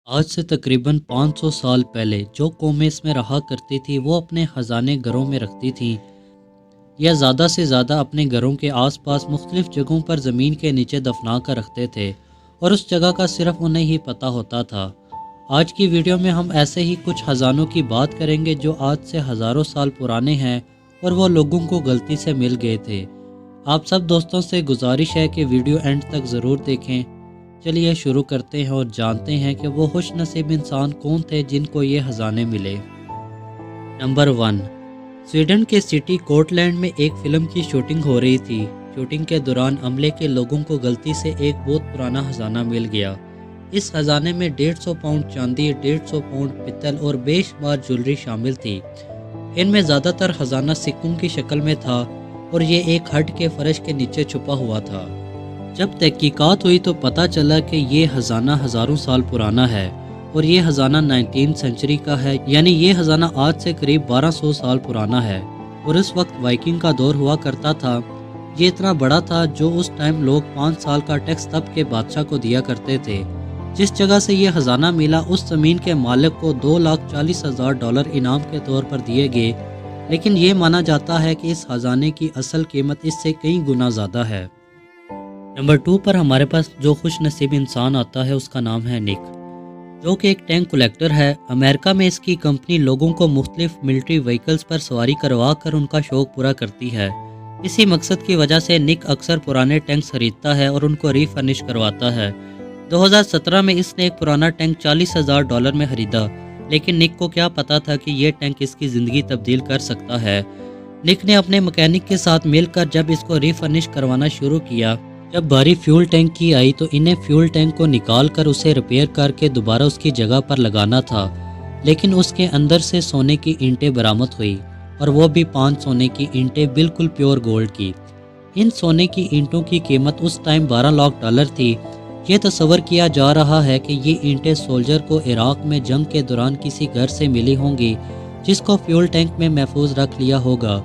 आज से तकरीबन 500 साल पहले जो कौमें इसमें रहा करती थी वो अपने ख़जाने घरों में रखती थीं या ज़्यादा से ज़्यादा अपने घरों के आसपास मुख्तलिफ़ जगहों पर ज़मीन के नीचे दफना कर रखते थे और उस जगह का सिर्फ उन्हें ही पता होता था। आज की वीडियो में हम ऐसे ही कुछ ख़जानों की बात करेंगे जो आज से हज़ारों साल पुराने हैं और वो लोगों को गलती से मिल गए थे। आप सब दोस्तों से गुजारिश है कि वीडियो एंड तक ज़रूर देखें। चलिए शुरू करते हैं और जानते हैं कि वो खुशनसीब इंसान कौन थे जिनको ये खजाने मिले। नंबर 1, स्वीडन के सिटी कोर्टलैंड में एक फ़िल्म की शूटिंग हो रही थी। शूटिंग के दौरान अमले के लोगों को गलती से एक बहुत पुराना खजाना मिल गया। इस खजाने में 150 पाउंड चांदी, 150 पाउंड पित्तल और बेशुमार ज्वेलरी शामिल थी। इनमें ज़्यादातर खजाना सिक्कों की शक्ल में था और ये एक हट के फर्श के नीचे छुपा हुआ था। जब तहकीकात हुई तो पता चला कि ये खजाना हज़ारों साल पुराना है और ये खजाना 19वीं सेंचुरी का है, यानी ये खजाना आज से करीब 1200 साल पुराना है। और उस वक्त वाइकिंग का दौर हुआ करता था। ये इतना बड़ा था जो उस टाइम लोग 5 साल का टैक्स तब के बादशाह को दिया करते थे। जिस जगह से ये खजाना मिला उस ज़मीन के मालिक को $2,40,000 इनाम के तौर पर दिए गए, लेकिन ये माना जाता है कि इस खजाने की असल कीमत इससे कई गुना ज़्यादा है। नंबर 2 पर हमारे पास जो खुश नसीब इंसान आता है उसका नाम है निक, जो कि एक टैंक कलेक्टर है। अमेरिका में इसकी कंपनी लोगों को मुख्तलिफ मिलिट्री व्हीकल्स पर सवारी करवा कर उनका शौक पूरा करती है। इसी मकसद की वजह से निक अक्सर पुराने टैंक्स खरीदता है और उनको रीफर्निश करवाता है। 2017 में इसने एक पुराना टैंक $40,000 में खरीदा, लेकिन निक को क्या पता था कि ये टैंक इसकी ज़िंदगी तब्दील कर सकता है। निक ने अपने मैकेनिक के साथ मिलकर जब इसको रीफर्निश करवाना शुरू किया, जब बारी फ्यूल टैंक की आई तो इन्हें फ्यूल टैंक को निकाल कर उसे रिपेयर करके दोबारा उसकी जगह पर लगाना था, लेकिन उसके अंदर से सोने की ईंटें बरामद हुई और वो भी 5 सोने की ईंटें बिल्कुल प्योर गोल्ड की। इन सोने की ईंटों की कीमत उस टाइम $12 लाख थी। ये तस्वर किया जा रहा है कि ये ईंटें सोल्जर को इराक में जंग के दौरान किसी घर से मिली होंगी जिसको फ्यूल टैंक में महफूज रख लिया होगा,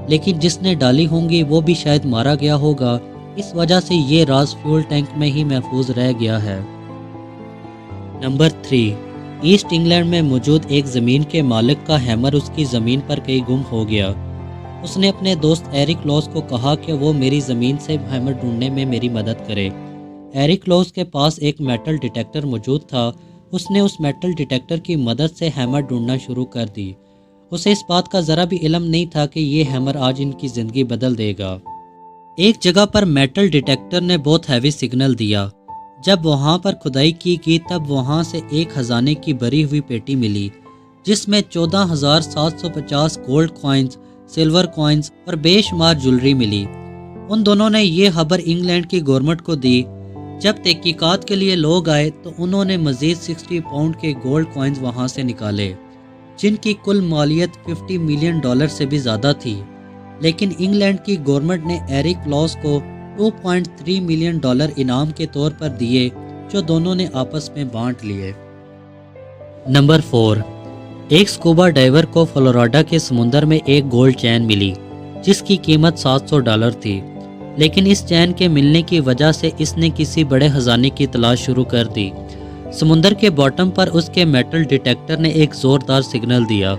लेकिन जिसने डाली होंगी वो भी शायद मारा गया होगा। इस वजह से ये राज फ्यूल टैंक में ही महफूज रह गया है। नंबर 3, ईस्ट इंग्लैंड में मौजूद एक ज़मीन के मालिक का हैमर उसकी ज़मीन पर कहीं गुम हो गया। उसने अपने दोस्त एरिक लॉस को कहा कि वो मेरी ज़मीन से हैमर ढूंढने में मेरी मदद करे। एरिक लॉस के पास एक मेटल डिटेक्टर मौजूद था। उसने उस मेटल डिटेक्टर की मदद से हैमर ढूंढना शुरू कर दी। उसे इस बात का ज़रा भी इल्म नहीं था कि ये हैमर आज इनकी ज़िंदगी बदल देगा। एक जगह पर मेटल डिटेक्टर ने बहुत हैवी सिग्नल दिया। जब वहां पर खुदाई की गई तब वहां से एक खजाने की भरी हुई पेटी मिली जिसमें 14,750 गोल्ड कॉइन्स, सिल्वर कॉइन्स और बेशुमार ज्वेलरी मिली। उन दोनों ने ये खबर इंग्लैंड की गवर्नमेंट को दी। जब तहकीकात के लिए लोग आए तो उन्होंने मजीद 60 पाउंड के गोल्ड कॉइन्स वहां से निकाले, जिनकी कुल मालियत $50 मिलियन से भी ज़्यादा थी। लेकिन इंग्लैंड की गवर्नमेंट ने एरिक लॉस को $2.3 मिलियन इनाम के तौर पर दिए, जो दोनों ने आपस में बांट लिए। नंबर 4, एक स्कूबा डाइवर को फ्लोरिडा के समुंदर में एक गोल्ड चैन मिली जिसकी कीमत $700 थी, लेकिन इस चैन के मिलने की वजह से इसने किसी बड़े खजाने की तलाश शुरू कर दी। समुंदर के बॉटम पर उसके मेटल डिटेक्टर ने एक ज़ोरदार सिग्नल दिया।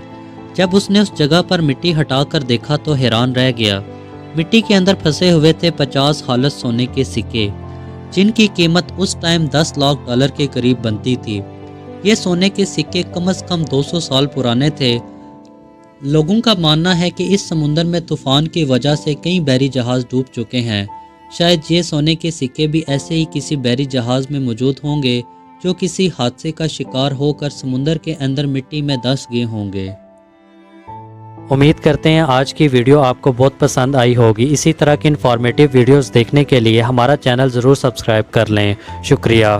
जब उसने उस जगह पर मिट्टी हटाकर देखा तो हैरान रह गया। मिट्टी के अंदर फंसे हुए थे 50 खालस सोने के सिक्के, जिनकी कीमत उस टाइम $10 लाख के करीब बनती थी। ये सोने के सिक्के कम से कम 200 साल पुराने थे। लोगों का मानना है कि इस समुंदर में तूफान की वजह से कई बहरी जहाज़ डूब चुके हैं। शायद ये सोने के सिक्के भी ऐसे ही किसी बहरी जहाज़ में मौजूद होंगे जो किसी हादसे का शिकार होकर समुंदर के अंदर मिट्टी में धंस गए होंगे। उम्मीद करते हैं आज की वीडियो आपको बहुत पसंद आई होगी। इसी तरह की इन्फॉर्मेटिव वीडियोस देखने के लिए हमारा चैनल ज़रूर सब्सक्राइब कर लें। शुक्रिया।